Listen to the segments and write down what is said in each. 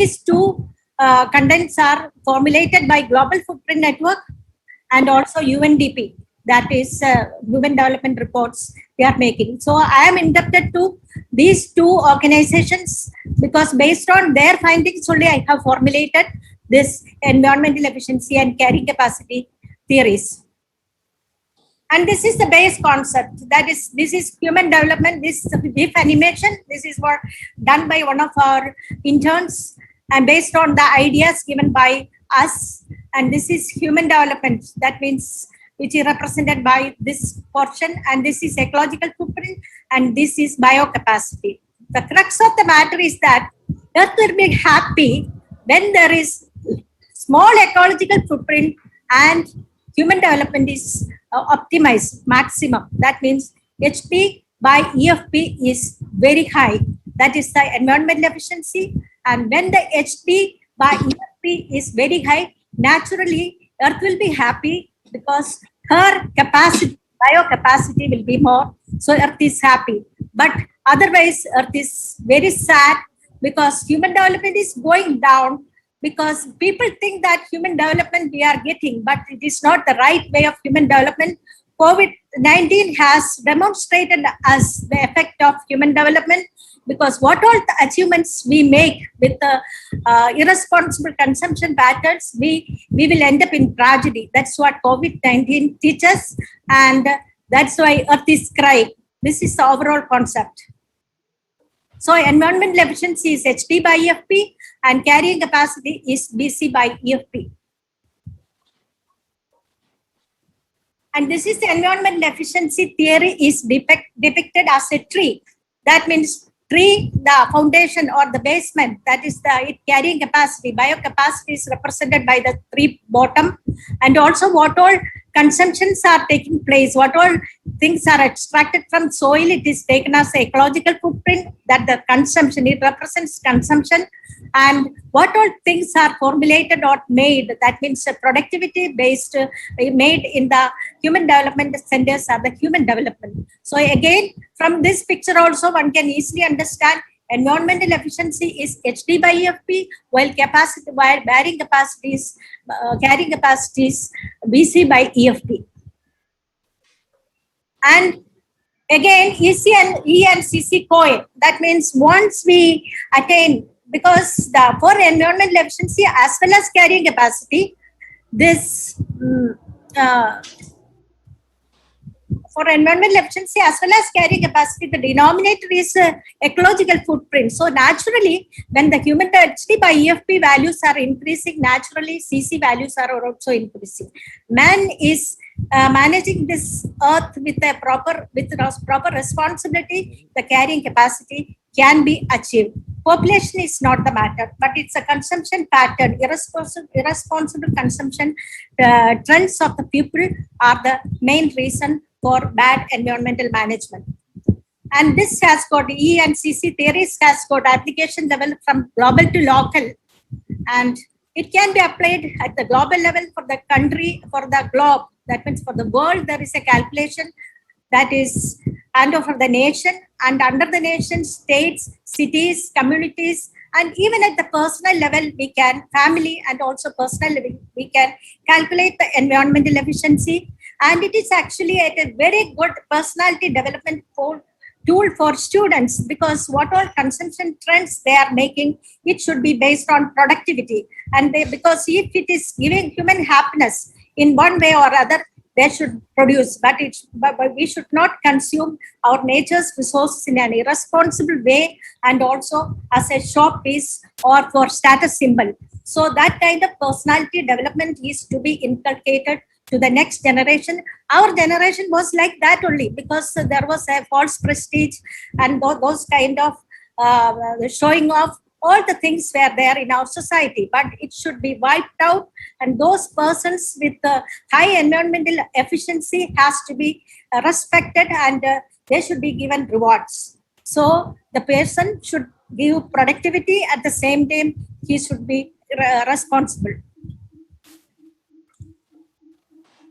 these two contents are formulated by Global Footprint Network and also UNDP, that is Human Development Reports we are making. So I am indebted to these two organizations because based on their findings only I have formulated this environmental efficiency and carrying capacity theories. And this is the base concept. That is, this is human development. This GIF animation. This is what done by one of our interns, and based on the ideas given by us. And this is human development. That means which is represented by this portion. And this is ecological footprint. And this is biocapacity. The crux of the matter is that Earth will be happy when there is small ecological footprint and human development is optimized maximum. That means HP by EFP is very high. That is the environmental efficiency. And when the HP by EFP is very high, naturally Earth will be happy because her capacity, biocapacity will be more. So Earth is happy. But otherwise Earth is very sad because human development is going down. Because people think that human development we are getting, but it is not the right way of human development. COVID-19 has demonstrated us the effect of human development, because what all the achievements we make with the irresponsible consumption patterns, we will end up in tragedy. That's what COVID-19 teaches, and that's why Earth is crying. This is the overall concept. So environmental efficiency is HP by EFP and carrying capacity is BC by EFP. And this is the environmental efficiency theory is depicted as a tree. That means tree, the foundation or the basement, that is the carrying capacity. Biocapacity is represented by the tree bottom, and also what all consumptions are taking place, what all things are extracted from soil, it is taken as an ecological footprint, that the consumption, it represents consumption, and what all things are formulated or made, that means productivity based, made in the human development centers are the human development. So again, from this picture also one can easily understand environmental efficiency is HD by EFP, while carrying capacities BC by EFP. And again, EE&CC coin. That means once we attain, because for environmental efficiency as well as carrying capacity, this for environmental efficiency as well as carrying capacity, the denominator is ecological footprint. So naturally, when the human HD by EFP values are increasing, naturally CC values are also increasing. Man is managing this earth with a proper responsibility. The carrying capacity can be achieved. Population is not the matter, but it's a consumption pattern. Irresponsible consumption trends of the people are the main reason for bad environmental management. And this has got EE&CC theories has got application level from global to local, and it can be applied at the global level for the country, for the globe. That means for the world, there is a calculation that is, and for the nation, and under the nation, states, cities, communities, and even at the personal level, we can, family and also personal level, we can calculate the environmental efficiency. And it is actually at a very good personality development tool for students, because what all consumption trends they are making, it should be based on productivity. And because if it is giving human happiness in one way or other, they should produce, but we should not consume our nature's resources in an irresponsible way and also as a showpiece or for status symbol. So that kind of personality development is to be inculcated to the next generation. Our generation was like that only, because there was a false prestige and those kind of showing off. All the things were there in our society, but it should be wiped out, and those persons with high environmental efficiency has to be respected, and they should be given rewards. So the person should give productivity, at the same time he should be responsible.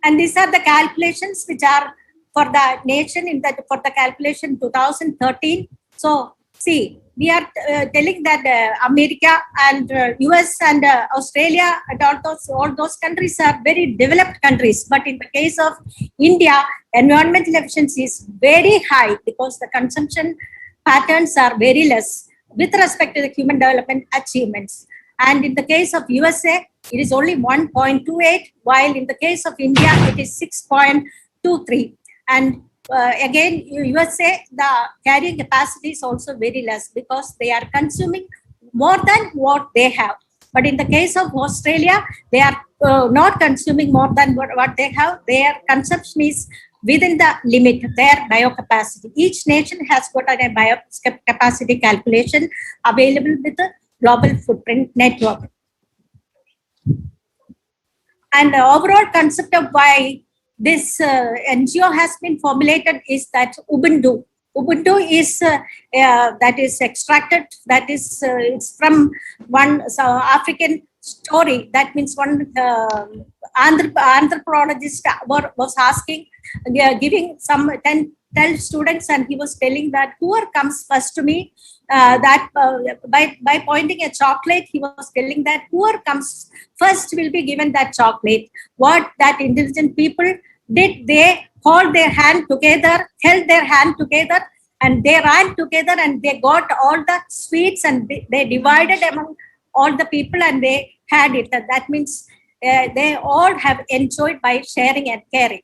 And these are the calculations which are for the nation for the calculation 2013. So See, we are telling that America and US and Australia and all those countries are very developed countries. But in the case of India, environmental efficiency is very high because the consumption patterns are very less with respect to the human development achievements. And in the case of USA, it is only 1.28, while in the case of India, it is 6.23. And again, USA, the carrying capacity is also very less because they are consuming more than what they have. But in the case of Australia, they are not consuming more than what they have. Their consumption is within the limit, their biocapacity. Each nation has got a biocapacity calculation available with the Global Footprint Network. And the overall concept of why this NGO has been formulated is that Ubuntu. Ubuntu is that is extracted, that is it's from one African story. That means one anthropologist was asking, giving some 12 students, and he was telling that whoever comes first to me, by pointing a chocolate, he was telling that whoever comes first will be given that chocolate. What that intelligent people did, they held their hand together, and they ran together, and they got all the sweets, and they divided among all the people, and they had it. That means they all have enjoyed by sharing and caring.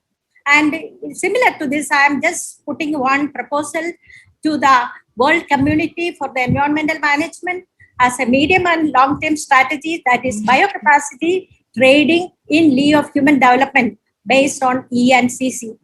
And similar to this, I am just putting one proposal to the world community for the environmental management as a medium and long-term strategy, that is biocapacity trading in lieu of human development based on EE&CC.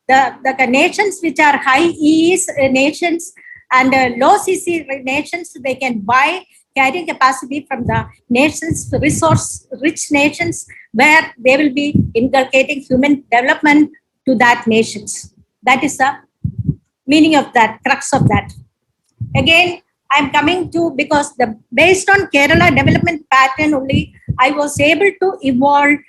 The nations which are high EEs nations and low CC nations, they can buy carrying capacity from the nations, resource-rich nations, where they will be inculcating human development to that nations. That is the meaning of that, crux of that. Again, I'm coming to, because based on Kerala development pattern only, I was able to evolve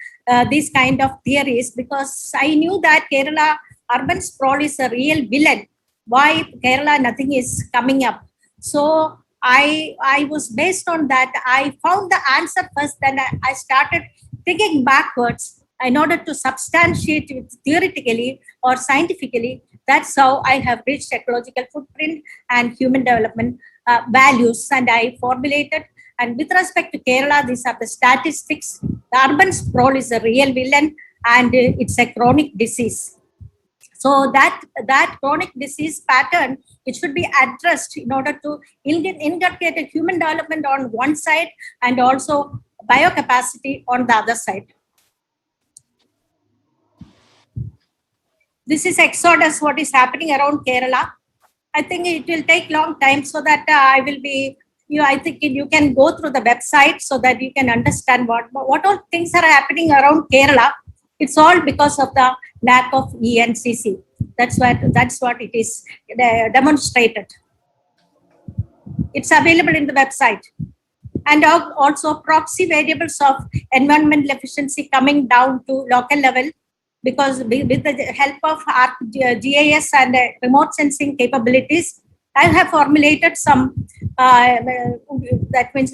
these kind of theories, because I knew that Kerala urban sprawl is a real villain. Why Kerala nothing is coming up? So I was based on that. I found the answer first, then I started thinking backwards in order to substantiate it theoretically or scientifically. That's how I have reached ecological footprint and human development values, and I formulated. And with respect to Kerala, these are the statistics. The urban sprawl is a real villain, and it's a chronic disease. So that chronic disease pattern, it should be addressed in order to inculcate a human development on one side and also biocapacity on the other side. This is exodus, what is happening around Kerala. I think it will take long time, so that I will be, I think you can go through the website so that you can understand what all things are happening around Kerala. It's all because of the lack of EE&CC. That's what it is demonstrated. It's available in the website. And also proxy variables of environmental efficiency coming down to local level, because with the help of our GIS and remote sensing capabilities, I have formulated some, that means,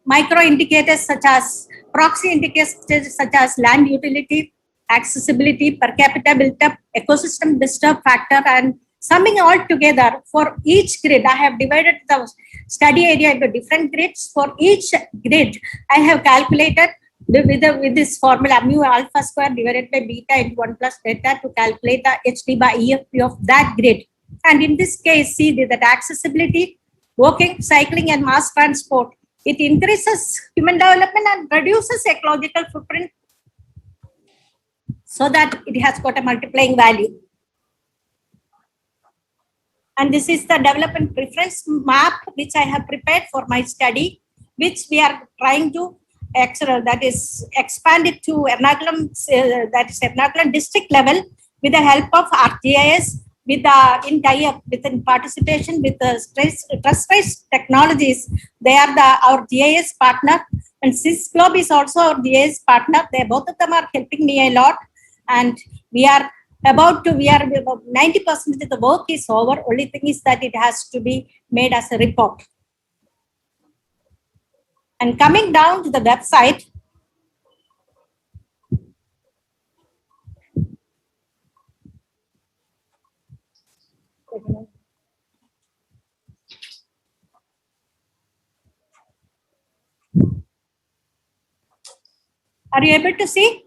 micro indicators such as proxy indicators such as land utility, accessibility, per capita built up, ecosystem disturb factor, and summing all together for each grid. I have divided the study area into different grids. For each grid, I have calculated with this formula mu alpha square divided by beta into 1 plus delta to calculate the HD by EFP of that grid. And in this case, see that accessibility, walking, cycling, and mass transport, it increases human development and reduces ecological footprint, so that it has got a multiplying value. And this is the development preference map which I have prepared for my study, which we are trying to that is expand it to Ernakulam, that is Ernakulam district level, with the help of ArcGIS, with in tie-up, in participation with the trust-based technologies. They are our GIS partner, and SysGlobe is also our GIS partner. Both of them are helping me a lot, and we are we are about 90% of the work is over. Only thing is that it has to be made as a report. And coming down to the website, are you able to see?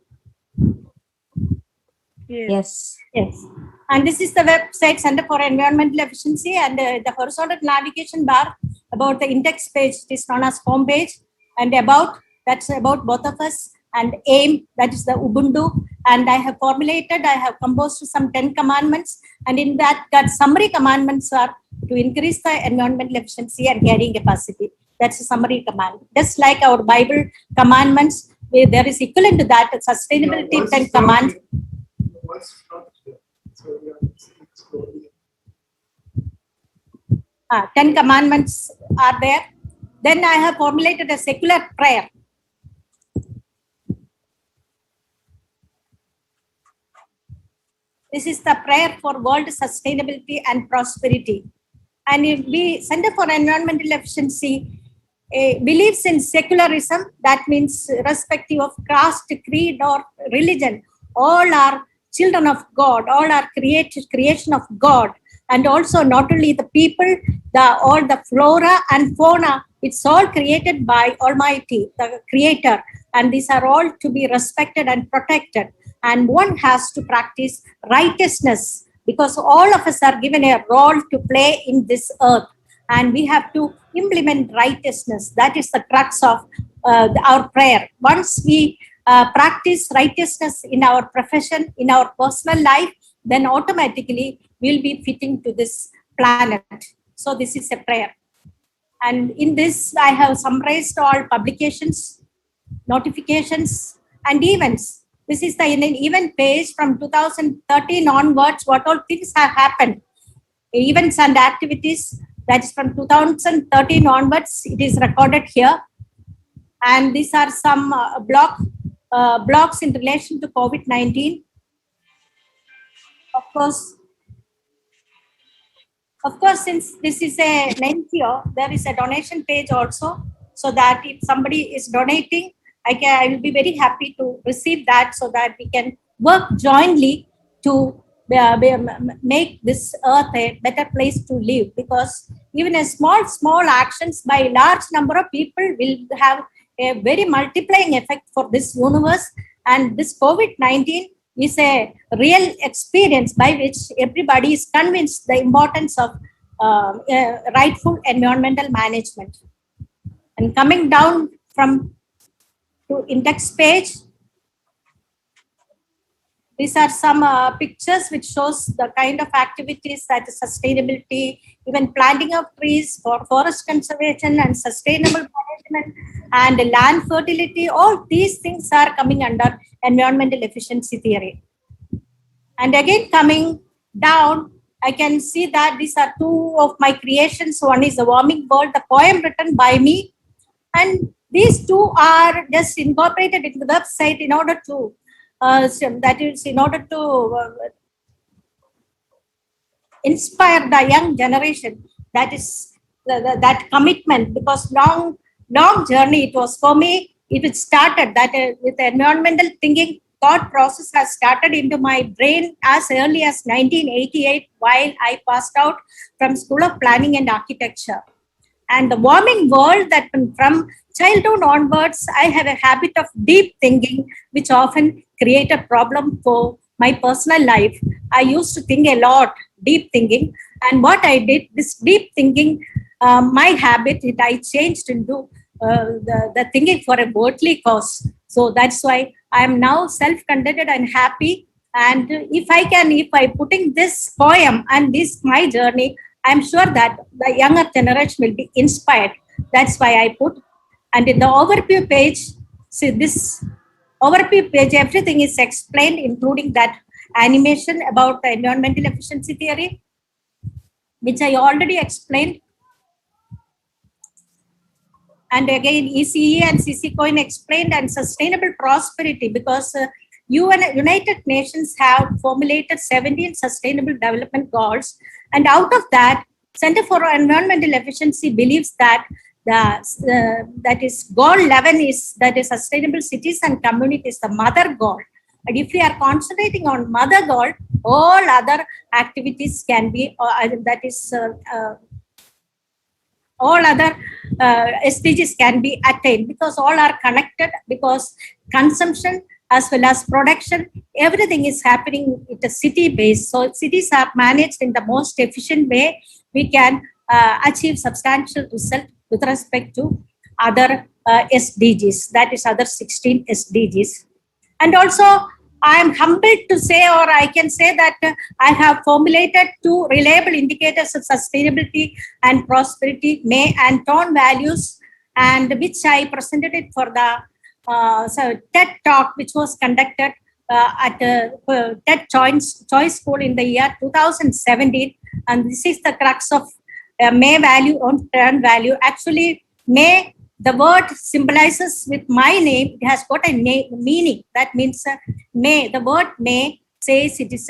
Yes. Yes. And this is the website Center for Environmental Efficiency, and the horizontal navigation bar about the index page is known as home page, and about, that's about both of us, and aim, that is the Ubuntu. And I have composed some 10 commandments, and in that summary commandments are to increase the environmental efficiency and carrying capacity. That's a summary command. Just like our Bible commandments, there is equivalent to that, sustainability 10 command. 10 commandments are there. Then I have formulated a secular prayer. This is the prayer for world sustainability and prosperity. And if we Center for Environmental Efficiency believes in secularism, that means irrespective of caste, creed, or religion, all are children of God, all are creation of God. And also not only the people, all the flora and fauna, it's all created by Almighty, the Creator. And these are all to be respected and protected. And one has to practice righteousness, because all of us are given a role to play in this earth. And we have to implement righteousness. That is the crux of our prayer. Once we practice righteousness in our profession, in our personal life, then automatically we'll be fitting to this planet. So this is a prayer. And in this, I have summarized all publications, notifications, and events. This is the event page from 2013 onwards, what all things have happened. Events and activities, that is from 2013 onwards, it is recorded here. And these are some blogs in relation to COVID-19. Of course, since this is a NGO, there is a donation page also, so that if somebody is donating, I will be very happy to receive that, so that we can work jointly to make this earth a better place to live. Because even a small actions by a large number of people will have a very multiplying effect for this universe. And this COVID-19 is a real experience by which everybody is convinced the importance of rightful environmental management. And coming down from to index page, these are some pictures which shows the kind of activities that is sustainability, even planting of trees for forest conservation and sustainable management and land fertility. All these things are coming under environmental efficiency theory. And again, coming down, I can see that these are two of my creations. One is The Warming World, the poem written by me. And these two are just incorporated into the website in order to inspire the young generation. That is that commitment, because long journey it was for me. It started that with environmental thinking. Thought process has started into my brain as early as 1988, while I passed out from School of Planning and Architecture. And the warming world, that from childhood onwards, I have a habit of deep thinking, which often create a problem for my personal life. I used to think a lot, deep thinking. And what I did, this deep thinking, my habit, I changed into the thinking for a worldly cause. So that's why I am now self-contented and happy. And if I putting this poem and this my journey, I'm sure that the younger generation will be inspired. That's why I put. And in the overview page, see this overview page, everything is explained, including that animation about the environmental efficiency theory, which I already explained. And again, ECE and CC coin explained, and sustainable prosperity, because United Nations have formulated 17 Sustainable Development Goals, and out of that, Center for Environmental Efficiency believes that that is goal 11 is that is sustainable cities and communities, the mother goal. And if we are concentrating on mother goal, all other activities can be all other SDGs can be attained, because all are connected, because consumption as well as production, everything is happening at a city base. So cities are managed in the most efficient way. We can achieve substantial result with respect to other SDGs, that is other 16 SDGs. And also, I am humbled to say, or I can say that I have formulated 2 reliable indicators of sustainability and prosperity, may and tone values, and which I presented it for the TED talk, which was conducted at TED Choice School in the year 2017. And this is the crux of may value on tone value. Actually, may, the word symbolizes with my name, it has got a meaning. That means may, the word may says it is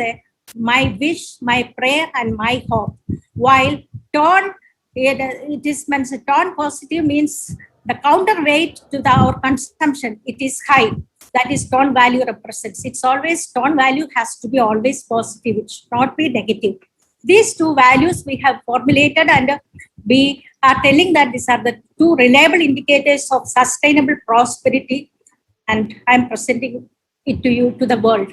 my wish, my prayer, and my hope. While tone, it is means tone positive means the counterweight to our consumption, it is high. That is tone value represents. It's always, tone value has to be always positive, it should not be negative. These 2 values we have formulated, and we are telling that these are the 2 reliable indicators of sustainable prosperity, and I'm presenting it to you, to the world.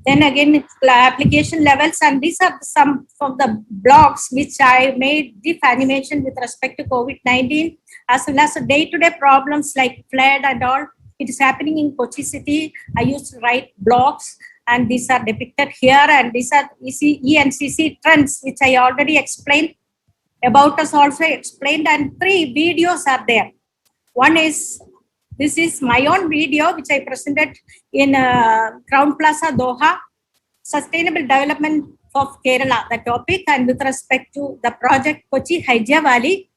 Then again, application levels, and these are some of the blogs which I made deep animation with respect to COVID-19, as well as day-to-day problems like flood and all. It is happening in Kochi city. I used to write blogs, and these are depicted here, and these are EE&CC trends, which I already explained. About us also explained, and 3 videos are there. One is, this is my own video, which I presented in Crown Plaza, Doha, Sustainable Development of Kerala, the topic, and with respect to the project Kochi Haija Valley,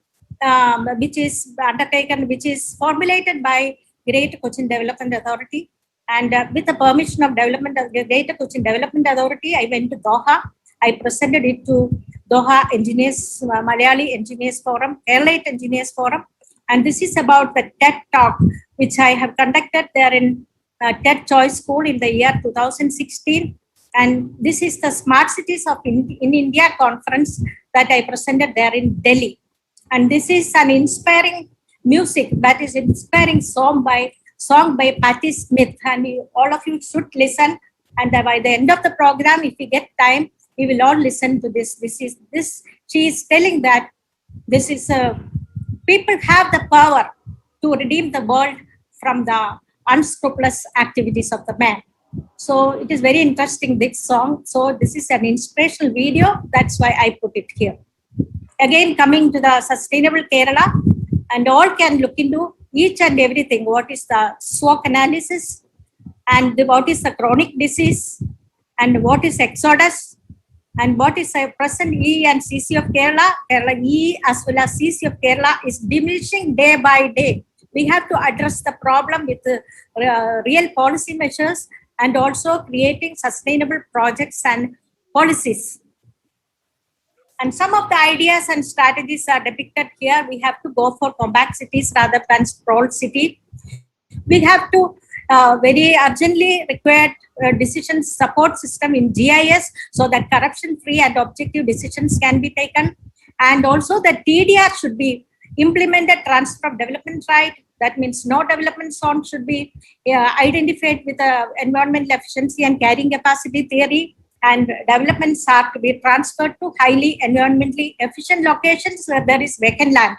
which is undertaken, which is formulated by Great Cochin Development Authority. And with the permission of Greater Cochin Development Authority, I went to Doha. I presented it to Doha Engineers, Malayali Engineers Forum, Keralite Engineers Forum. And this is about the TED talk, which I have conducted there in TED Choice School in the year 2016. And this is the Smart Cities of in India conference that I presented there in Delhi. And this is an inspiring music, that is inspiring song by Patti Smith, and all of you should listen. And by the end of the program, if we get time, we will all listen to this. She is telling that this is people have the power to redeem the world from the unscrupulous activities of the man. So it is very interesting, this song. So this is an inspirational video. That's why I put it here. Again, coming to the Sustainable Kerala, and all can look into each and everything. What is the SWOT analysis, and what is the chronic disease, and what is exodus, and what is the present EE&CC of Kerala. Kerala EE as well as CC of Kerala is diminishing day by day. We have to address the problem with real policy measures, and also creating sustainable projects and policies. And some of the ideas and strategies are depicted here. We have to go for compact cities rather than sprawled city. We have to very urgently require decision support system in GIS, so that corruption-free and objective decisions can be taken. And also the TDR should be implemented, transfer of development right. That means no development zone should be identified with the environmental efficiency and carrying capacity theory. And developments are to be transferred to highly environmentally efficient locations where there is vacant land.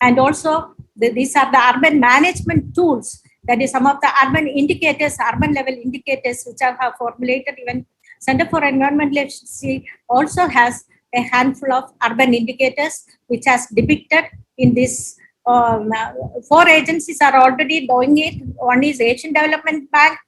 And also, these are the urban management tools. That is some of the urban indicators, urban level indicators, which I have formulated. Even Center for Environmental Efficiency also has a handful of urban indicators, which has depicted in this. 4 agencies are already doing it. One is Asian Development Bank,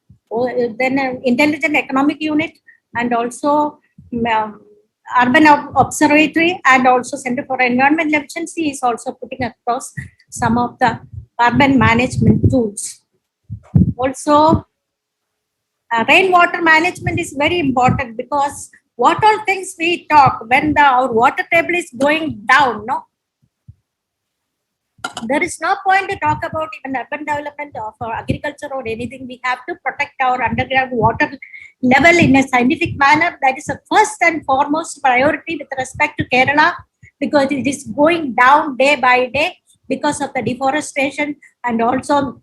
then Intelligent Economic Unit, and also Urban Observatory, and also Center for Environmental Efficiency is also putting across some of the urban management tools. Also, rainwater management is very important, because what all things we talk when our water table is going down, no? There is no point to talk about even urban development or agriculture or anything. We have to protect our underground water level in a scientific manner. That is a first and foremost priority with respect to Kerala, because it is going down day by day because of the deforestation and also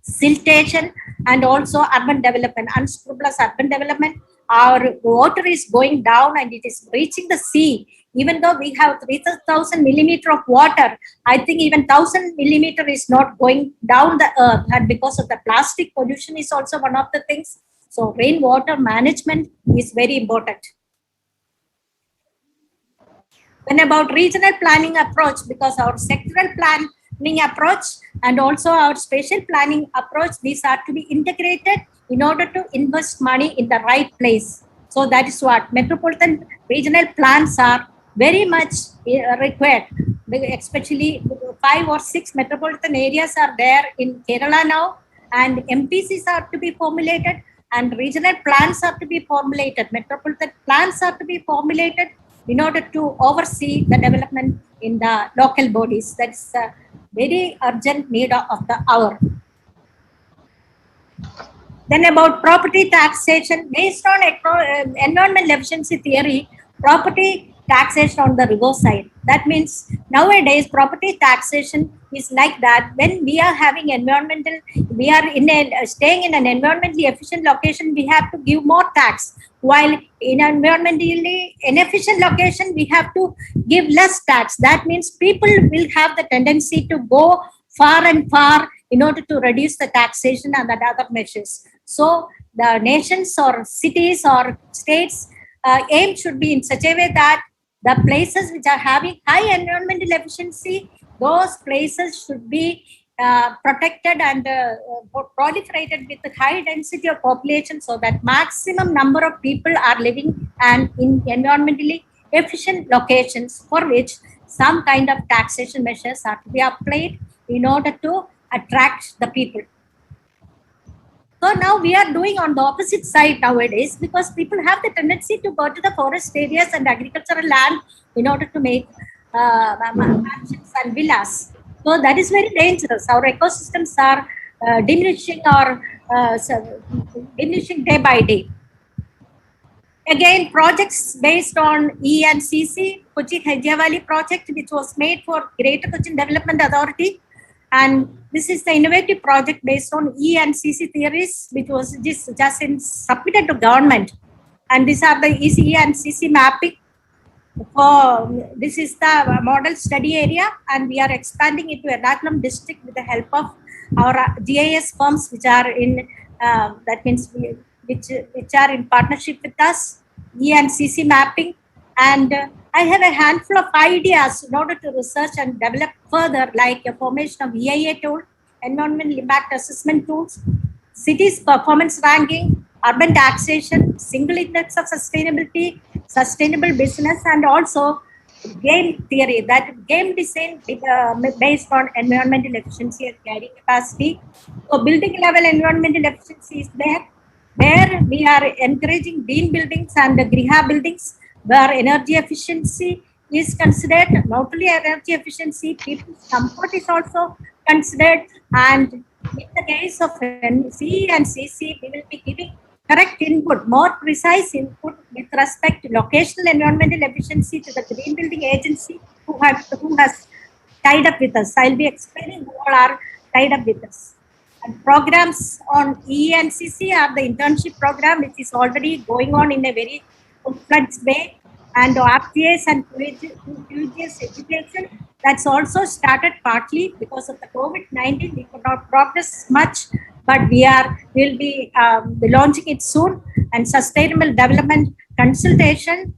siltation and also urban development, unscrupulous urban development. Our water is going down and it is reaching the sea. Even though we have 3,000 millimeter of water, I think even 1,000 millimeter is not going down the earth, and because of the plastic pollution is also one of the things. So rainwater management is very important. Then about regional planning approach, because our sectoral planning approach and also our spatial planning approach, these are to be integrated in order to invest money in the right place. So that is what metropolitan regional plans are very much required, especially 5 or 6 metropolitan areas are there in Kerala now, and MPCs are to be formulated and regional plans are to be formulated, metropolitan plans are to be formulated in order to oversee the development in the local bodies. That's a very urgent need of the hour. Then about property taxation, based on environmental efficiency theory, property taxation on the reverse side. That means nowadays property taxation is like that. When we are having environmental, we are staying in an environmentally efficient location, we have to give more tax. While in an environmentally inefficient location, we have to give less tax. That means people will have the tendency to go far and far in order to reduce the taxation and the other measures. So the nations or cities or states aim should be in such a way that the places which are having high environmental efficiency, those places should be protected and proliferated with a high density of population, so that maximum number of people are living and in environmentally efficient locations, for which some kind of taxation measures are to be applied in order to attract the people. So now we are doing on the opposite side nowadays, because people have the tendency to go to the forest areas and agricultural land in order to make mansions and villas. So that is very dangerous. Our ecosystems are diminishing or diminishing day by day. Again, projects based on EE&CC, Kochi Hejia project, which was made for Greater Cochin Development Authority. And this is the innovative project based on EE&CC theories, which was just submitted to government. And these are the EE&CC mapping. This is the model study area, and we are expanding it to Ernakulam district with the help of our GIS firms, which are in that means which are in partnership with us, EE&CC mapping. And I have a handful of ideas in order to research and develop further, like a formation of EIA tool, environmental impact assessment tools, cities performance ranking, urban taxation, single index of sustainability, sustainable business, and also game theory, that game design based on environmental efficiency and carrying capacity. So building level environmental efficiency is there, where we are encouraging green buildings and griha buildings, where energy efficiency is considered, not only energy efficiency, people's comfort is also considered. And in the case of EE&CC, we will be giving correct input, more precise input with respect to locational environmental efficiency to the Green Building Agency who has tied up with us. I'll be explaining who all are tied up with us. And programs on EE&CC are the internship program, which is already going on in a very full-fledged way, and RPS and QGS education, that's also started partly because of the COVID-19. We could not progress much, but we'll be launching it soon. And sustainable development consultation